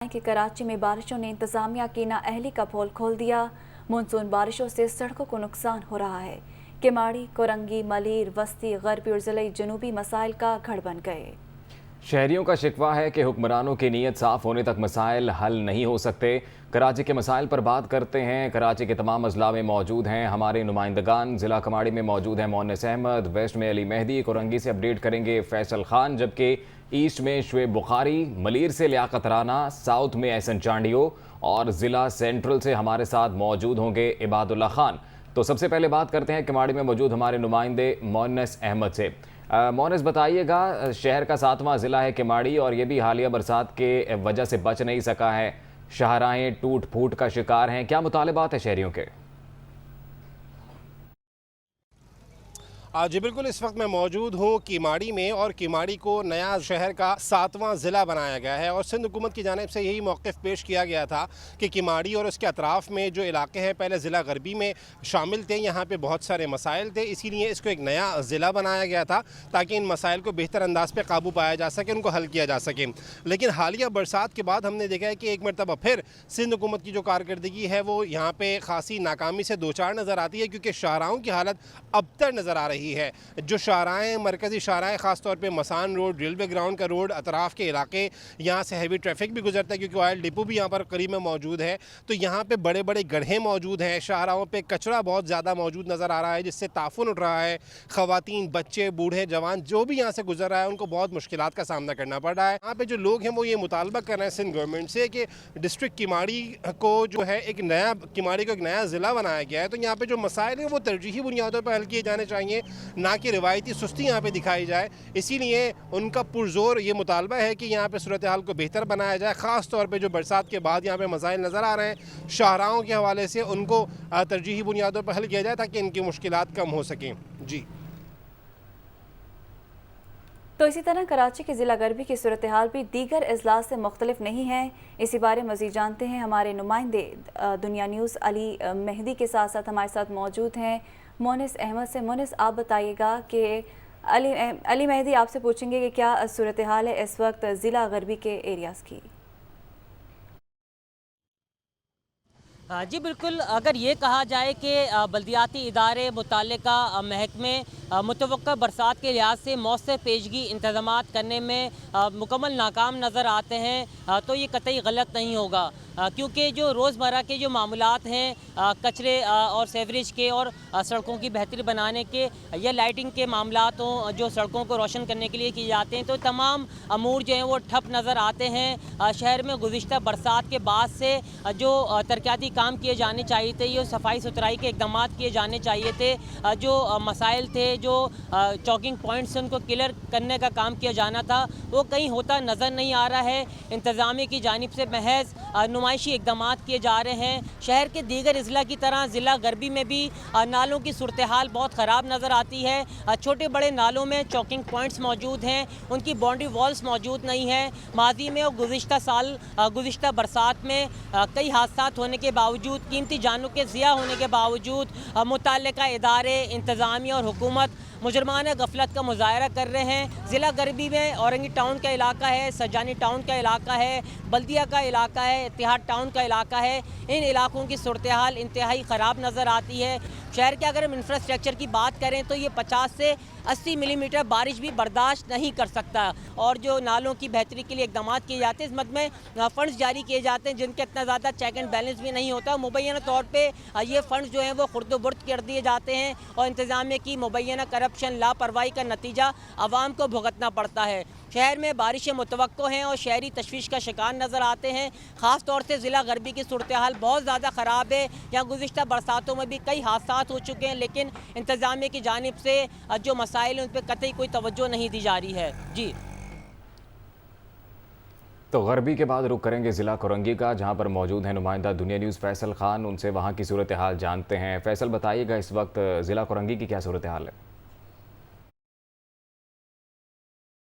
कि कराची में बारिशों ने इंतजामिया की नाअहली का पोल खोल दिया। मानसून बारिशों से सड़कों को नुकसान हो रहा है। केमाड़ी, कोरंगी, मलीर, वस्ती, गरबी और ज़िले जनूबी मसाइल का गढ़ बन गए। शहरियों का शिकवा है कि हुक्मरानों की नीयत साफ होने तक मसाइल हल नहीं हो सकते। कराची के मसाइल पर बात करते हैं। कराची के तमाम अजला में मौजूद हैं हमारे नुमाइंदगान। ज़िला कमाड़ी में मौजूद हैं मोनिस अहमद, वेस्ट में अली मेहदी, कोरंगी से अपडेट करेंगे फैसल खान, जबकि ईस्ट में शुएब बुखारी, मलीर से लियाकत राना, साउथ में एहसन चांडियो और ज़िला सेंट्रल से हमारे साथ मौजूद होंगे इबादुल्ला खान। तो सबसे पहले बात करते हैं कमाड़ी में मौजूद हमारे नुमाइंदे मोनिस अहमद से। मोनिस, बताइएगा, शहर का 7वां ज़िला है केमाड़ी और ये भी हालिया बरसात के वजह से बच नहीं सका है। शाहराहें टूट फूट का शिकार हैं। क्या मुतालिबात है शहरियों के? जी बिल्कुल, इस वक्त मैं मौजूद हूँ किमाड़ी में और किमाड़ी को नया शहर का 7वां ज़िला बनाया गया है और सिंध हुकूमत की जानिब से यही मौक़िफ़ पेश किया गया था कि किमाड़ी और उसके अतराफ़ में जो इलाके हैं पहले ज़िला गरबी में शामिल थे, यहाँ पे बहुत सारे मसाइल थे, इसीलिए इसको एक नया ज़िला बनाया गया था ताकि इन मसाइल को बेहतर अंदाज़ पर काबू पाया जा सके, उनको हल किया जा सके। लेकिन हालिया बरसात के बाद हमने देखा है कि एक मरतबा फिर सिंध हुकूमत की जो कारकर्दगी है वो यहाँ पर ख़ासी नाकामी से दो चार नज़र आती है, क्योंकि शाहराहों की हालत अबतर नज़र आ रही है। जो शाहराहें, मरकज़ी शाहराहें, ख़ास तौर पे मसान रोड, रेलवे ग्राउंड का रोड, अतराफ़ के इलाके, यहाँ से हैवी ट्रैफिक भी गुजरता है क्योंकि ऑयल डिपो भी यहाँ पर करीब में मौजूद है। तो यहाँ पे बड़े बड़े गड्ढे मौजूद हैं। शाहराहों पे कचरा बहुत ज़्यादा मौजूद नज़र आ रहा है, जिससे ताफुन उठ रहा है। ख़वातीन, बच्चे, बूढ़े, जवान जो भी यहाँ से गुजर रहा है उनको बहुत मुश्किलात का सामना करना पड़ रहा है। यहाँ पे जो लोग हैं वो ये मुतालबा कर रहे हैं सिंध गवर्नमेंट से कि डिस्ट्रिक्ट किमाड़ी को जो है एक नया ज़िला बनाया गया है, तो यहाँ पे जो मसाइल हैं वो तरजीही बुनियादों पर हल किए जाने चाहिए, ना कि रिवायती सुस्ती यहाँ पे दिखाई जाए। इसीलिए उनका पुरजोर ये मुतालबा है कि यहाँ पे सूरत हाल को बेहतर बनाया जाए। ख़ास तौर पे जो बरसात के बाद यहाँ पे मसाइल नज़र आ रहे हैं शाहराहों के हवाले से, उनको तरजीही बुनियादों पर हल किया जाए ताकि इनकी मुश्किलात कम हो सकें। जी। तो इसी तरह कराची के ज़िला गरबी की सूरत हाल भी दीगर अजला से मुख्तलिफ नहीं है। इसी बारे में मज़ीद जानते हैं हमारे नुमाइंदे दुनिया न्यूज़ अली मेहदी के साथ साथ हमारे साथ मौजूद हैं मोनिस अहमद से। मोनिस, आप बताइएगा कि अली मेहदी आपसे पूछेंगे कि क्या सूरत हाल है इस वक्त ज़िला गरबी के एरियाज़ की? जी बिल्कुल, अगर ये कहा जाए कि बल्दियाती इदारे मुतल्लिका महकमे मुतवक्का बरसात के लिहाज से मौसर पेशगी इंतज़ामात करने में मुकम्मल नाकाम नज़र आते हैं तो ये कतई गलत नहीं होगा, क्योंकि जो रोज़मर्रा के जो मामलात हैं कचरे और सेवरेज के और सड़कों की बेहतरी बनाने के या लाइटिंग के मामलात हों, जो सड़कों को रोशन करने के लिए किए जाते हैं, तो तमाम अमूर जो हैं वो ठप नज़र आते हैं। शहर में गुज़िश्ता बरसात के बाद से जो तरक्याती काम किए जाने चाहिए थे, ये सफाई सुथराई के इक़दाम किए जाने चाहिए थे, जो मसाइल थे, जो चौकिंग पॉइंट्स उनको क्लियर करने का काम किया जाना था, वो कहीं होता नज़र नहीं आ रहा है। इंतज़ामिया की जानिब से महज नुमाइशी इक़दाम किए जा रहे हैं। शहर के दीगर अजला की तरह ज़िला गरबी में भी नालों की सूरत हाल बहुत ख़राब नज़र आती है। छोटे बड़े नालों में चौकिंग पॉइंट्स मौजूद हैं, उनकी बाउंड्री वॉल्स मौजूद नहीं हैं। माजी में और गुज़िश्ता साल गुज़िश्ता बरसात में कई हादसात होने के बावजूद, कीमती जानों के ज़िया होने के बावजूद मुतल्लिका इदारे, इंतज़ामिया और हुकूमत मुजरमाना गफलत का मुजाहरा कर रहे हैं। ज़िला गरबी में औरंगी टाउन का इलाका है, सजानी टाउन का इलाका है, बल्दिया का इलाका है, इत्तिहाद टाउन का इलाका है। इन इलाकों की सूरत हाल इंतहाई ख़राब नज़र आती है। शहर के अगर हम इंफ्रास्ट्रक्चर की बात करें तो ये 50 से 80 मिलीमीटर बारिश भी बर्दाश्त नहीं कर सकता, और जो नालों की बेहतरी के लिए इक़दाम किए जाते हैं, इस मद में फ़ंड्स जारी किए जाते हैं जिनके इतना ज़्यादा चेक एंड बैलेंस भी नहीं होता। मुबैना तौर पर ये फ़ंड्स जो हैं वो खुर्द-ओ-बुर्द कर दिए जाते हैं और इंतज़ामिया की मुबैना करप्शन, लापरवाही का नतीजा आवाम को भुगतना पड़ता है। शहर में बारिशें मुतवक्को हैं और शहरी तशवीश का शिकार नज़र आते हैं। ख़ास तौर से ज़िला गरबी की सूरत हाल बहुत ज़्यादा ख़राब है। यहाँ गुज़िश्ता बरसातों में भी कई हादसात हो चुके हैं, लेकिन इंतज़ामिया की जानिब से जो मसाइल हैं उन पर कतई कोई तवज्जो नहीं दी जा रही है। जी। तो गरबी के बाद रुख करेंगे ज़िला कोरंगी का, जहां पर मौजूद है नुमाइंदा दुनिया न्यूज़ फैसल खान। उनसे वहां की सूरत हाल जानते हैं। फैसल, बताइएगा, इस वक्त ज़िला कोरंगी की क्या सूरत हाल है?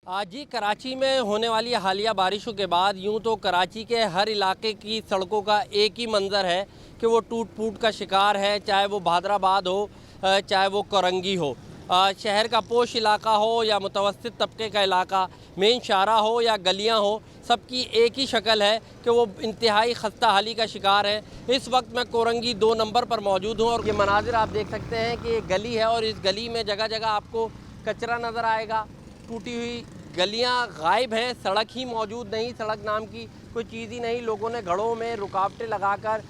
आज ही कराची में होने वाली हालिया बारिशों के बाद यूं तो कराची के हर इलाके की सड़कों का एक ही मंज़र है कि वो टूट फूट का शिकार है, चाहे वो भादराबाद हो चाहे वो कोरंगी हो। शहर का पोश इलाका हो या मुतवस्सित तबके का इलाका, मेन शाहरा हो या गलियां हो, सबकी एक ही शक्ल है कि वो इंतहाई खस्ता हाली का शिकार है। इस वक्त मैं कोरंगी 2 नंबर पर मौजूद हूँ और ये मनाजिर आप देख सकते हैं कि ये गली है और इस गली में जगह जगह आपको कचरा नज़र आएगा, टूटी हुई गलियां गायब हैं, सड़क ही मौजूद नहीं, सड़क नाम की कोई चीज़ ही नहीं। लोगों ने घड़ों में रुकावटें लगाकर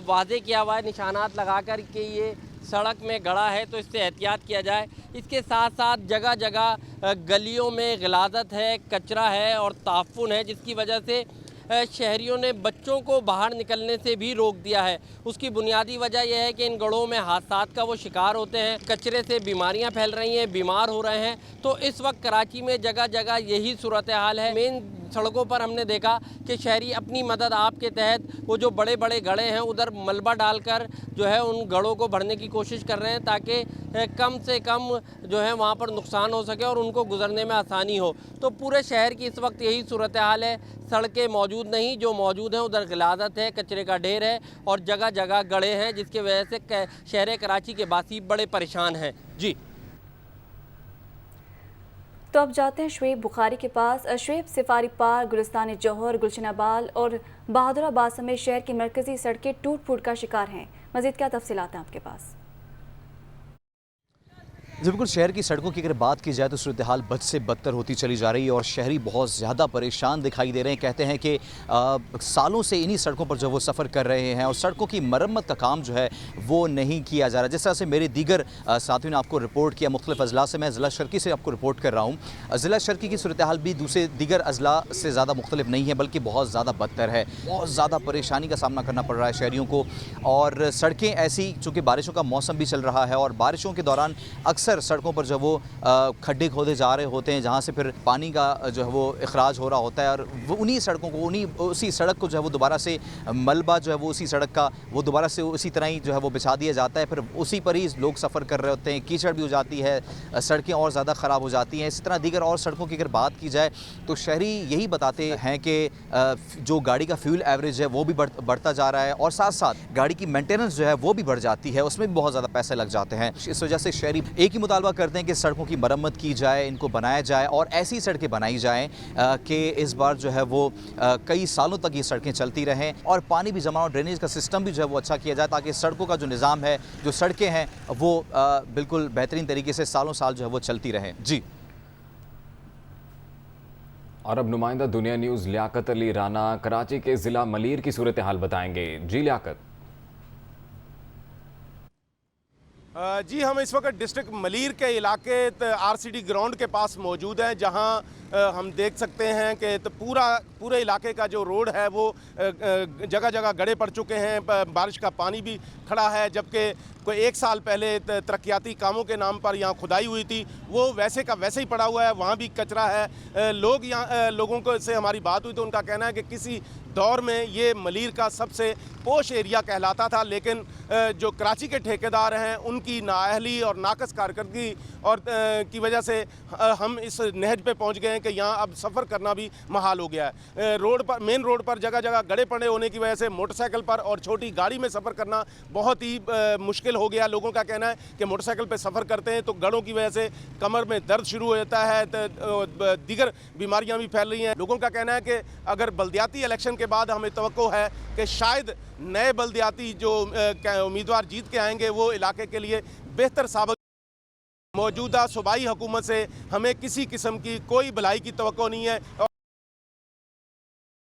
वादे किया हुआ है, निशानात लगाकर कि ये सड़क में गड़ा है तो इससे एहतियात किया जाए। इसके साथ साथ जगह जगह गलियों में गिलाज़त है, कचरा है और ताफ़ुन है, जिसकी वजह से शहरियों ने बच्चों को बाहर निकलने से भी रोक दिया है। उसकी बुनियादी वजह यह है कि इन गढ़ों में हादसात का वो शिकार होते हैं, कचरे से बीमारियां फैल रही हैं, बीमार हो रहे हैं। तो इस वक्त कराची में जगह जगह यही सूरत हाल है। मेन सड़कों पर हमने देखा कि शहरी अपनी मदद आप के तहत वो जो बड़े बड़े गड्ढे हैं उधर मलबा डालकर जो है उन गढ़ों को भरने की कोशिश कर रहे हैं ताकि कम से कम जो है वहाँ पर नुकसान हो सके और उनको गुजरने में आसानी हो। तो पूरे शहर की इस वक्त यही सूरत हाल है। सड़कें मौजूद नहीं, जो मौजूद हैं उधर गिलाज़त है, कचरे का ढेर है और जगह जगह गड्ढे हैं, जिसकी वजह से शहर कराची के बासी बड़े परेशान हैं। जी तो अब जाते हैं शुएब बुखारी के पास। शुएब, सफारी पार्क, गुलिस्तान जौहर, गुलशनाबाद और बहादुराबाद समेत शहर की मरकजी सड़कें टूट फूट का शिकार हैं। मज़ीद क्या तफसीलात हैं आपके पास? जी बिल्कुल, शहर की सड़कों की अगर बात की जाए तो सूरत हाल बद से बदतर होती चली जा रही है और शहरी बहुत ज़्यादा परेशान दिखाई दे रहे हैं। कहते हैं कि सालों से इन्हीं सड़कों पर जो वो सफ़र कर रहे हैं और सड़कों की मरम्मत का काम जो है वो नहीं किया जा रहा। जिस तरह से मेरे दीगर साथियों ने आपको रिपोर्ट किया मुख्तलिफ अजला से, मैं ज़िला शर्की से आपको रिपोर्ट कर रहा हूँ। ज़िला शर्की की सूरत हाल भी दीगर अजला से ज़्यादा मुख्तलिफ नहीं है, बल्कि बहुत ज़्यादा बदतर है। बहुत ज़्यादा परेशानी का सामना करना पड़ रहा है शहरियों को। और सड़कें ऐसी, चूँकि बारिशों का मौसम भी चल रहा है और बारिशों के दौरान अक्सर सड़कों पर जो वो खड्डे खोदे जा रहे होते हैं, जहाँ से फिर पानी का जो है वो इखराज हो रहा होता है और वो उन्हीं सड़कों को, उसी सड़क को जो है वो दोबारा से मलबा जो है वो उसी सड़क का वो दोबारा से उसी तरह ही जो है वो बिछा दिया जाता है। फिर उसी पर ही लोग सफ़र कर रहे होते हैं, कीचड़ भी हो जाती है, सड़कें और ज़्यादा ख़राब हो जाती हैं। इसी तरह दीगर और सड़कों की अगर बात की जाए तो शहरी यही बताते हैं कि जो गाड़ी का फ्यूल एवरेज है वो भी बढ़ता जा रहा है और साथ साथ गाड़ी की मेंटेनेंस जो है वो भी बढ़ जाती है, उसमें भी बहुत ज़्यादा पैसे लग जाते हैं। इस वजह से शहरी एक ही मुतालबा करते हैं कि सड़कों की मरम्मत की जाए, इनको बनाया जाए और ऐसी सड़कें बनाई जाएं कि इस बार जो है वो कई सालों तक ये सड़कें चलती रहें और पानी भी जमा और ड्रेनेज का सिस्टम भी जो है वो अच्छा किया जाए, ताकि सड़कों का जो निज़ाम है, जो सड़कें हैं वो बिल्कुल बेहतरीन तरीके से सालों साल जो है वो चलती रहें। जी। और अब नुमाइंदा दुनिया न्यूज़ लियाकत अली राना कराची के ज़िला मलीर की सूरत हाल बताएंगे। जी लियाकत। जी, हम इस वक्त डिस्ट्रिक्ट मलीर के इलाके आरसीडी ग्राउंड के पास मौजूद हैं, जहां हम देख सकते हैं कि पूरे इलाके का जो रोड है वो जगह जगह गड्ढे पड़ चुके हैं, बारिश का पानी भी खड़ा है। जबकि कोई 1 साल पहले तरक्याती कामों के नाम पर यहाँ खुदाई हुई थी, वो वैसे का वैसे ही पड़ा हुआ है, वहाँ भी कचरा है। लोगों को से हमारी बात हुई तो उनका कहना है कि किसी दौर में ये मलीर का सबसे पोश एरिया कहलाता था, लेकिन जो कराची के ठेकेदार हैं उनकी नाअहली और नाकस कारकर्दगी और की वजह से हम इस नहज पे पहुंच गए हैं कि यहाँ अब सफ़र करना भी महाल हो गया है। मेन रोड पर जगह जगह गड्ढे पड़े होने की वजह से मोटरसाइकिल पर और छोटी गाड़ी में सफ़र करना बहुत ही मुश्किल हो गया। लोगों का कहना है कि मोटरसाइकिल पे सफ़र करते हैं तो गड्ढों की वजह से कमर में दर्द शुरू हो जाता है, तो दीगर बीमारियाँ भी फैल रही हैं। लोगों का कहना है कि अगर बल्दियाती इलेक्शन के बाद हमें तवक्को है कि शायद नए बल्दियाती जो उम्मीदवार जीत के आएंगे वो इलाके के लिए बेहतर साबित। मौजूदा सूबाई हुकूमत से हमें किसी किस्म की कोई भलाई की तवक्को नहीं है।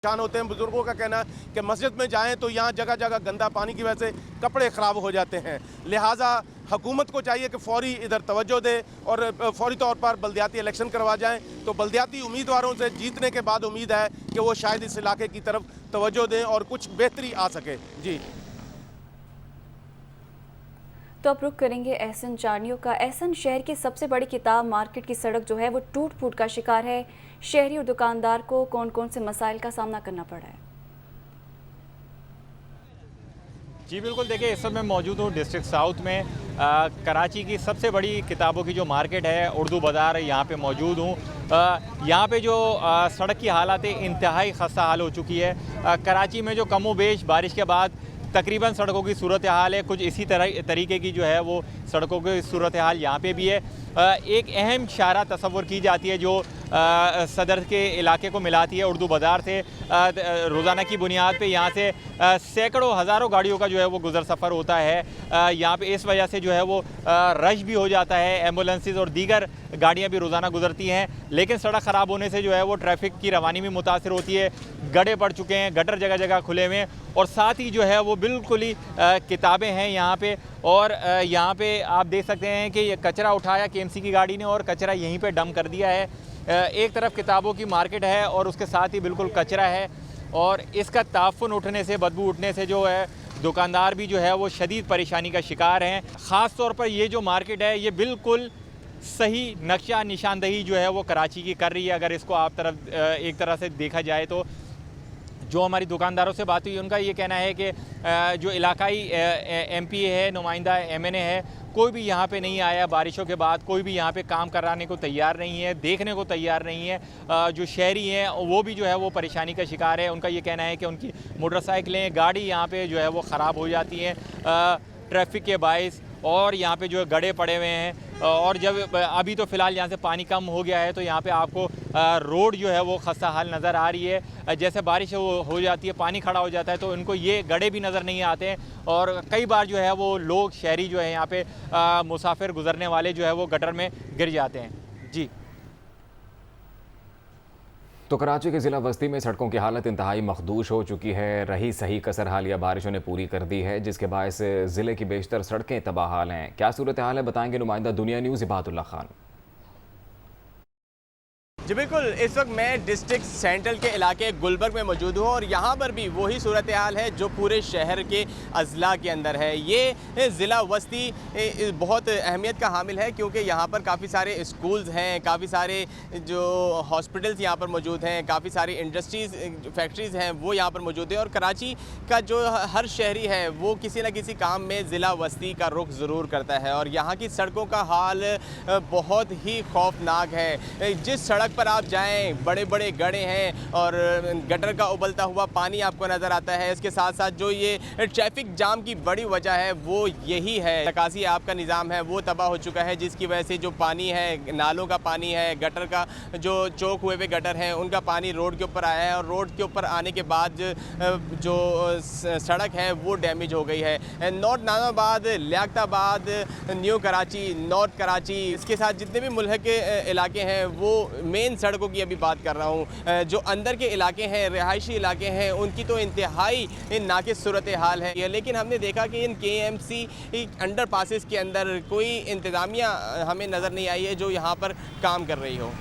परेशान होते हैं। बुजुर्गों का कहना है कि मस्जिद में जाएं तो यहाँ जगह जगह गंदा पानी की वजह से कपड़े ख़राब हो जाते हैं। लिहाजा हुकूमत को चाहिए कि फौरी इधर तवज्जो दे और फौरी तौर पर बल्दियाती इलेक्शन करवा जाएं, तो बल्दियाती उम्मीदवारों से जीतने के बाद उम्मीद है कि वो शायद इस इलाके की तरफ तवज्जो दें और कुछ बेहतरी आ सके। जी तो अब रुख करेंगे एहसन चारनियों का। एहसन, शहर की सबसे बड़ी किताब मार्केट की सड़क जो है वो टूट फूट का शिकार है। शहरी और दुकानदार को कौन कौन से मसाइल का सामना करना पड़ा है? जी बिल्कुल, देखिए इस समय मौजूद हूँ डिस्ट्रिक्ट साउथ में। कराची की सबसे बड़ी किताबों की जो मार्केट है उर्दू बाज़ार है, यहाँ पे मौजूद हूँ। यहाँ पे जो सड़क की हालत है इंतहाई खस्ता हाल हो चुकी है। कराची में जो कमो बेश बारिश के बाद तकरीबन सड़कों की सूरत हाल है कुछ इसी तरीके की जो है वो सड़कों की सूरत हाल यहाँ पे भी है। एक अहम शाहराह तस्वुर की जाती है जो सदर के इलाके को मिलाती है उर्दू बाज़ार से। रोज़ाना की बुनियाद पे यहाँ से सैकड़ों हज़ारों गाड़ियों का जो है वो गुज़र सफ़र होता है। यहाँ पे इस वजह से जो है वो रश भी हो जाता है, एम्बुलेंसेस और दीगर गाड़ियाँ भी रोज़ाना गुजरती हैं। लेकिन सड़क ख़राब होने से जो है वो ट्रैफिक की रवानी भी मुतासिर होती है। गड्ढे पड़ चुके हैं, गटर जगह जगह खुले हुए हैं और साथ ही जो है वो बिल्कुल ही किताबें हैं यहाँ पे। और यहाँ पे आप देख सकते हैं कि ये कचरा उठाया KMC की गाड़ी ने और कचरा यहीं पे डंप कर दिया है। एक तरफ किताबों की मार्केट है और उसके साथ ही बिल्कुल कचरा है और इसका ताफ़ुन उठने से, बदबू उठने से जो है दुकानदार भी जो है वो शदीद परेशानी का शिकार हैं। ख़ास तौर पर ये जो मार्केट है ये बिल्कुल सही नक्शा निशानदही जो है वो कराची की कर रही है। अगर इसको आप एक तरह से देखा जाए तो जो हमारी दुकानदारों से बात हुई उनका ये कहना है कि जो इलाकाई MP है, नुमाइंदा MNA है, कोई भी यहाँ पे नहीं आया। बारिशों के बाद कोई भी यहाँ पे काम कराने को तैयार नहीं है, देखने को तैयार नहीं है। जो शहरी हैं वो भी जो है वो परेशानी का शिकार है। उनका ये कहना है कि उनकी मोटरसाइकिलें, गाड़ी यहाँ पे जो है वो ख़राब हो जाती हैं ट्रैफिक के बाइस और यहाँ पे जो है गड्ढे पड़े हुए हैं। और जब अभी तो फ़िलहाल यहाँ से पानी कम हो गया है तो यहाँ पे आपको रोड जो है वो खस्ता हाल नज़र आ रही है। जैसे बारिश हो जाती है, पानी खड़ा हो जाता है तो उनको ये गड्ढे भी नज़र नहीं आते हैं और कई बार जो है वो लोग, शहरी जो है यहाँ पे मुसाफिर गुज़रने वाले जो है वो गटर में गिर जाते हैं। जी। तो कराची के ज़िला वस्ती में सड़कों की हालत इंतहाई मखदूश हो चुकी है। रही सही कसर हालिया बारिशों ने पूरी कर दी है, जिसके बायस ज़िले की बेशतर सड़कें तबाह हाल हैं। क्या सूरत हाल है, बताएंगे नुमाइंदा दुनिया न्यूज़ इबादुल्ला खान। जी बिल्कुल, इस वक्त मैं डिस्ट्रिक्ट सेंट्रल के इलाके गुलबर्ग में मौजूद हूँ और यहाँ पर भी वही सूरत हाल है जो पूरे शहर के अजला के अंदर है। ये ज़िला वस्ती बहुत अहमियत का हामिल है क्योंकि यहाँ पर काफ़ी सारे स्कूल्स हैं, काफ़ी सारे जो हॉस्पिटल्स यहाँ पर मौजूद हैं, काफ़ी सारी इंडस्ट्रीज़, फैक्ट्रीज़ हैं वो यहाँ पर मौजूद है। और कराची का जो हर शहरी है वो किसी न किसी काम में ज़िला वस्ती का रुख ज़रूर करता है और यहाँ की सड़कों का हाल बहुत ही खौफनाक है। जिस सड़क पर आप जाएं बड़े बड़े गड्ढे हैं और गटर का उबलता हुआ पानी आपको नज़र आता है। इसके साथ साथ जो ये ट्रैफिक जाम की बड़ी वजह है वो यही है, निकासी आपका निज़ाम है वो तबाह हो चुका है, जिसकी वजह से जो पानी है, नालों का पानी है, गटर का जो चौक हुए हुए गटर हैं उनका पानी रोड के ऊपर आया है और रोड के ऊपर आने के बाद जो सड़क है वो डैमेज हो गई है। नॉर्थ नानाबाद, लियाकताबाद, न्यू कराची, नॉर्थ कराची, इसके साथ जितने भी मुल्क के इलाके हैं वो मेन सड़कों की अभी बात कर रहा हूँ। जो अंदर के इलाके हैं, रिहायशी इलाके हैं, उनकी तो इंतहाई नाकिस सूरत हाल है। लेकिन हमने देखा कि इन KMC अंडर पासिस के अंदर कोई इंतज़ामिया हमें नज़र नहीं आई है जो यहाँ पर काम कर रही हो।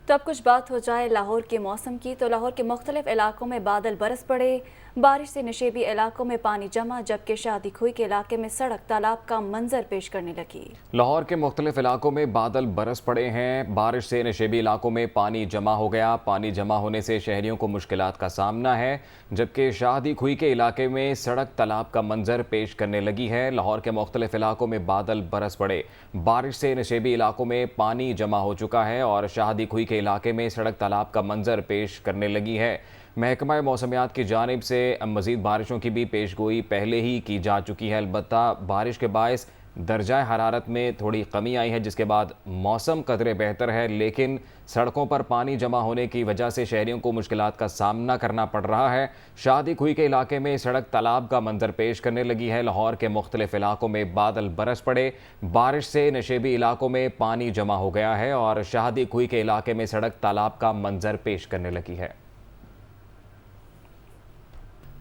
तो अब कुछ बात हो जाए लाहौर के मौसम की। तो लाहौर के मुख्तलिफ इलाकों में बादल बरस पड़े, बारिश से नशेबी इलाकों में पानी जमा, जबकि शादी खुई के इलाके में सड़क तालाब का मंजर पेश करने लगी। लाहौर के मुख्तलिफ इलाकों में बादल बरस पड़े हैं, बारिश से नशेबी इलाकों में पानी जमा हो गया। पानी जमा होने से शहरियों को मुश्किलात का सामना है, जबकि शादी खुई के इलाके में सड़क तालाब का मंजर पेश करने लगी है। लाहौर के मुख्तलिफ इलाकों में बादल बरस पड़े, बारिश से नशेबी इलाकों में पानी जमा हो चुका है और शादी खुई के इलाके में सड़क तालाब का मंजर पेश करने लगी है। महकमा मौसमियात की जानिब से मज़ीद बारिशों की भी पेशगोई पहले ही की जा चुकी है। अलबत्ता बारिश के बायस दर्जा हरारत में थोड़ी कमी आई है, जिसके बाद मौसम कदरे बेहतर है, लेकिन सड़कों पर पानी जमा होने की वजह से शहरियों को मुश्किलात का सामना करना पड़ रहा है। शादी खुई के इलाके में सड़क तालाब का मंजर पेश करने लगी है। लाहौर के मुख्तलिफ इलाकों में बादल बरस पड़े, बारिश से नशेबी इलाकों में पानी जमा हो गया है और शादी खुई के इलाके में सड़क तालाब का मंजर पेश करने लगी है।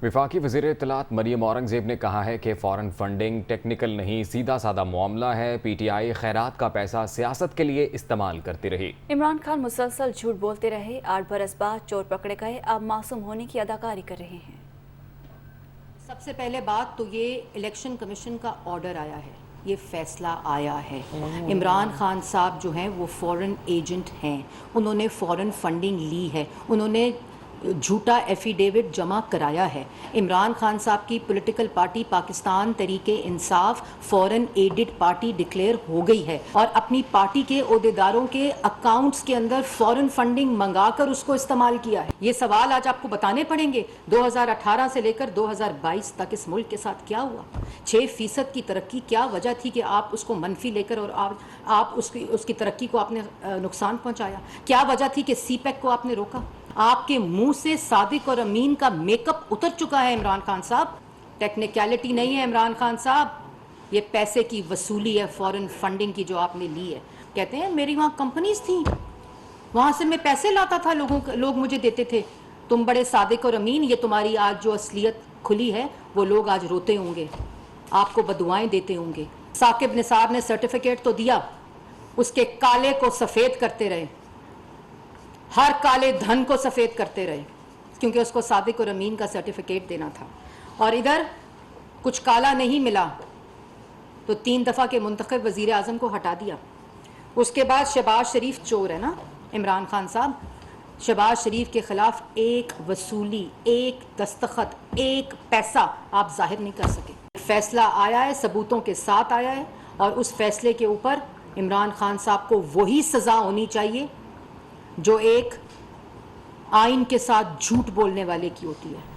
वफाकी वज़ीर इत्तलात मरियम औरंगज़ेब ने कहा है कि फ़ॉरेन फंडिंग टेक्निकल नहीं, सीधा साधा मामला है। PTI खैरात का पैसा सियासत के लिए इस्तेमाल करती रही। इमरान खान मुसलसल झूठ बोलते रहे, 8 बरस बाद चोर पकड़े गए, अब मासूम होने की अदाकारी कर रहे हैं। सबसे पहले बात तो ये इलेक्शन कमीशन का ऑर्डर आया है, ये फैसला आया है। इमरान खान साहब जो हैं वो फॉरेन एजेंट हैं, उन्होंने फॉरेन फंडिंग ली है, उन्होंने झूठा एफिडेविट जमा कराया है। इमरान खान साहब की पॉलिटिकल पार्टी पाकिस्तान तरीके इंसाफ फॉरेन एडेड पार्टी डिक्लेयर हो गई है और अपनी पार्टी के ओहदेदारों के अकाउंट्स के अंदर फॉरेन फंडिंग मंगाकर उसको इस्तेमाल किया है। ये सवाल आज आपको बताने पड़ेंगे 2018 से लेकर 2022 तक इस मुल्क के साथ क्या हुआ। 6% की तरक्की, क्या वजह थी कि आप उसको मनफी लेकर और आप उसकी तरक्की को आपने नुकसान पहुंचाया। क्या वजह थी कि सीपैक को आपने रोका। आपके मुंह से सादिक और अमीन का मेकअप उतर चुका है इमरान खान साहब। टेक्निकलिटी नहीं है इमरान खान साहब, ये पैसे की वसूली है, फॉरेन फंडिंग की जो आपने ली है। कहते हैं मेरी वहाँ कंपनीज थी, वहाँ से मैं पैसे लाता था, लोग मुझे देते थे। तुम बड़े सादिक और अमीन, ये तुम्हारी आज जो असलियत खुली है वो लोग आज रोते होंगे, आपको बदुआएं देते होंगे। साकिब निसार ने सर्टिफिकेट तो दिया, उसके काले को सफ़ेद करते रहे, हर काले धन को सफ़ेद करते रहे, क्योंकि उसको सादिक और अमीन का सर्टिफिकेट देना था। और इधर कुछ काला नहीं मिला तो 3 दफ़ा के मुंतखब वज़ीर आज़म को हटा दिया। उसके बाद शहबाज शरीफ चोर है ना इमरान खान साहब, शहबाज शरीफ के ख़िलाफ़ एक वसूली, एक दस्तखत, एक पैसा आप जाहिर नहीं कर सके। फैसला आया है, सबूतों के साथ आया है, और उस फैसले के ऊपर इमरान खान साहब को वही सज़ा होनी चाहिए जो एक आइन के साथ झूठ बोलने वाले की होती है।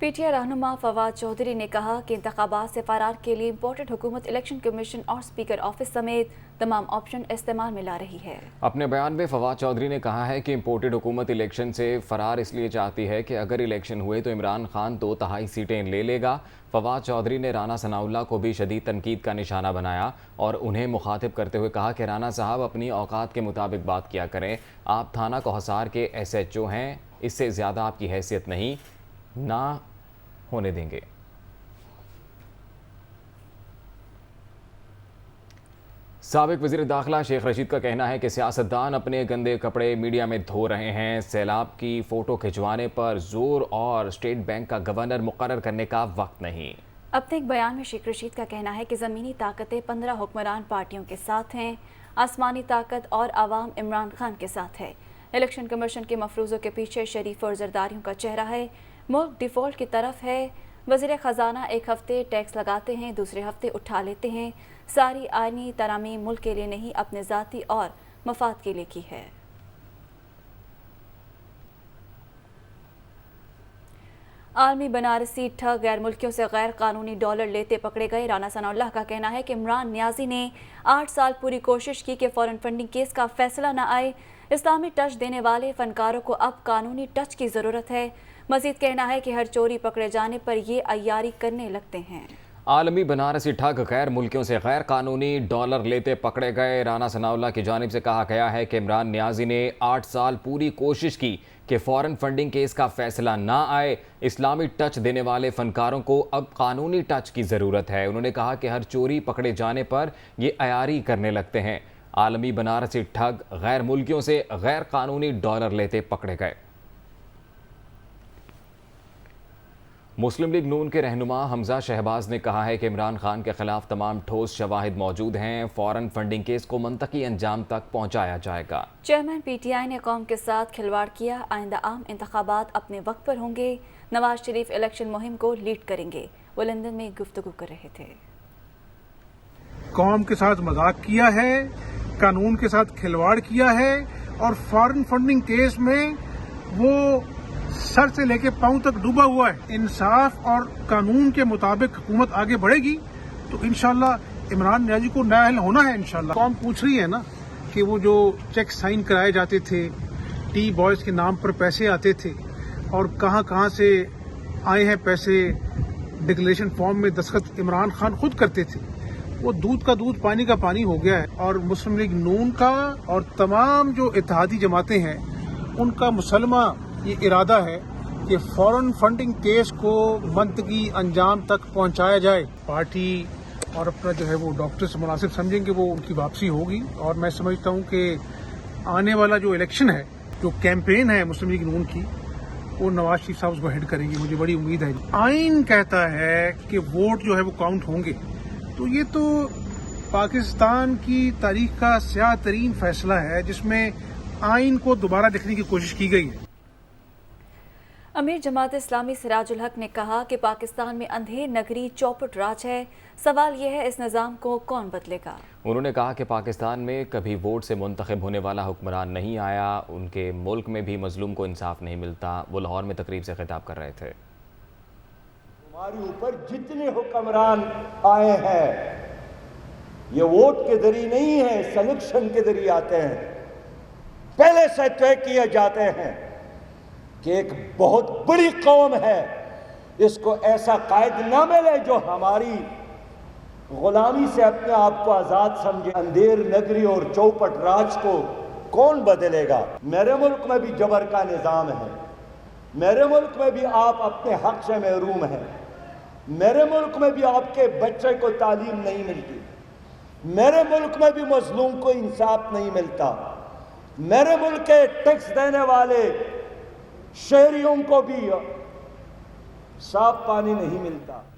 पीटीआई रहनुमा फवाद चौधरी ने कहा कि इंतखाबात से फरार के लिए इम्पोर्टेड हुकूमत इलेक्शन कमीशन और स्पीकर ऑफिस समेत तमाम ऑप्शन इस्तेमाल में ला रही है। अपने बयान में फवाद चौधरी ने कहा है कि इम्पोर्टेड हुकूमत इलेक्शन से फरार इसलिए चाहती है कि अगर इलेक्शन हुए तो इमरान खान 2 तिहाई सीटें ले लेगा। फवाद चौधरी ने राना सनाउल्लाह को भी शदीद तनकीद का निशाना बनाया और उन्हें मुखातिब करते हुए कहा कि राना साहब अपनी औकात के मुताबिक बात किया करें। आप थाना कोहसार के SHO हैं, इससे ज़्यादा आपकी हैसियत नहीं, ना होने देंगे। साबिक वज़ीर दाखिला शेख रशीद का कहना है कि सियासतदान अपने गंदे कपड़े मीडिया में धो रहे हैं। सैलाब की फ़ोटो खिंचवाने पर जोर और स्टेट बैंक का गवर्नर मुकर्रर करने का वक्त नहीं। अपने एक बयान में शेख रशीद का कहना है कि ज़मीनी ताकतें 15 हुक्मरान पार्टियों के साथ हैं, आसमानी ताकत और आवाम इमरान खान के साथ है। इलेक्शन कमीशन के मफरूज़ों के पीछे शरीफ और जरदारियों का चेहरा है। मुल्क डिफ़ॉल्ट की तरफ है। वज़ीर ख़जाना एक हफ़्ते टैक्स लगाते हैं, दूसरे हफ़्ते उठा लेते हैं। सारी आइनी तरामीम मुल्क के लिए नहीं, अपने ज़ाती और मफाद के लिए की है। आलमी बनारसी ठग गैर मुल्कियों से गैर कानूनी डॉलर लेते पकड़े गए। राना सनाउल्लाह का कहना है कि इमरान नियाज़ी ने 8 साल पूरी कोशिश की कि फॉरेन फंडिंग केस का फैसला न आए। इस्लामी टच देने वाले फनकारों को अब कानूनी टच की ज़रूरत है। मज़ीद कहना है कि हर चोरी पकड़े जाने पर ये अय्यारी करने लगते हैं। आलमी बनारसी ठग गैर मुल्कियों से गैर कानूनी डॉलर लेते पकड़े गए। राना सनाउल्लाह की जानिब से कहा गया है कि इमरान नियाज़ी ने 8 साल पूरी कोशिश की कि फॉरेन फंडिंग केस का फैसला ना आए। इस्लामी टच देने वाले फनकारों को अब कानूनी टच की ज़रूरत है। उन्होंने कहा कि हर चोरी पकड़े जाने पर ये अयारी करने लगते हैं। आलमी बनारसी ठग गैर मुल्कियों से गैर कानूनी डॉलर लेते पकड़े गए। मुस्लिम लीग नून के रहनुमा हमजा शहबाज ने कहा है कि इमरान खान के खिलाफ तमाम ठोस शवाहिद मौजूद हैं। फॉरेन फंडिंग केस को मंतकी अंजाम तक पहुंचाया जाएगा। चेयरमैन PTI ने कौम के साथ खिलवाड़ किया। आइंदा आम इंतखाबात अपने वक्त पर होंगे। नवाज शरीफ इलेक्शन मुहिम को लीड करेंगे। वो लंदन में गुफ्तगू कर रहे थे। कौम के साथ मजाक किया है, कानून के साथ खिलवाड़ किया है और फॉरेन फंडिंग केस में वो सर से लेके पांव तक डूबा हुआ है। इंसाफ और कानून के मुताबिक हुकूमत आगे बढ़ेगी तो इंशाल्लाह इमरान नियाज़ी को नाअहल होना है। इंशाल्लाह कौम पूछ रही है ना कि वो जो चेक साइन कराए जाते थे, टी बॉयज के नाम पर पैसे आते थे और कहां से आए हैं पैसे, डिक्लेरेशन फॉर्म में दस्तखत इमरान खान खुद करते थे, वो दूध का दूध पानी का पानी हो गया है। और मुस्लिम लीग नून का और तमाम जो इत्तेहादी जमातें हैं उनका मुसलमा ये इरादा है कि फॉरेन फंडिंग केस को मंतकी अंजाम तक पहुंचाया जाए। पार्टी और अपना जो है वो डॉक्टर से मुनासिब समझेंगे, वो उनकी वापसी होगी। और मैं समझता हूं कि आने वाला जो इलेक्शन है, जो कैंपेन है मुस्लिम लीग नून की, वो नवाज शरीफ साहब उसको हेड करेंगे, मुझे बड़ी उम्मीद है। आइन कहता है कि वोट जो है वो काउंट होंगे, तो ये तो पाकिस्तान की तारीख का स्याह तरीन फैसला है जिसमें आइन को दोबारा देखने की कोशिश की गई है। अमीर जमात इस्लामी सिराजुल हक ने कहा कि पाकिस्तान में अंधेर नगरी चौपट राज है। सवाल यह है इस निज़ाम को कौन बदलेगा। उन्होंने कहा कि पाकिस्तान में कभी वोट से मुंतखब होने वाला हुक्मरान नहीं आया, उनके मुल्क में भी मजलूम को इंसाफ नहीं मिलता। वो लाहौर में तकरीब से खिताब कर रहे थे। हमारे ऊपर जितने हुक्मरान आए हैं ये वोट के जरिए नहीं है, सिलेक्शन के जरिए आते हैं। पहले से तय किए जाते हैं कि एक बहुत बड़ी कौम है, इसको ऐसा कायद ना मिले जो हमारी गुलामी से अपने आप को आज़ाद समझे। अंधेर नगरी और चौपट राज को कौन बदलेगा। मेरे मुल्क में भी जबर का निज़ाम है, मेरे मुल्क में भी आप अपने हक से महरूम हैं, मेरे मुल्क में भी आपके बच्चे को तालीम नहीं मिलती, मेरे मुल्क में भी मजलूम को इंसाफ नहीं मिलता, मेरे मुल्क के टैक्स देने वाले शहरियों को भी साफ पानी नहीं मिलता।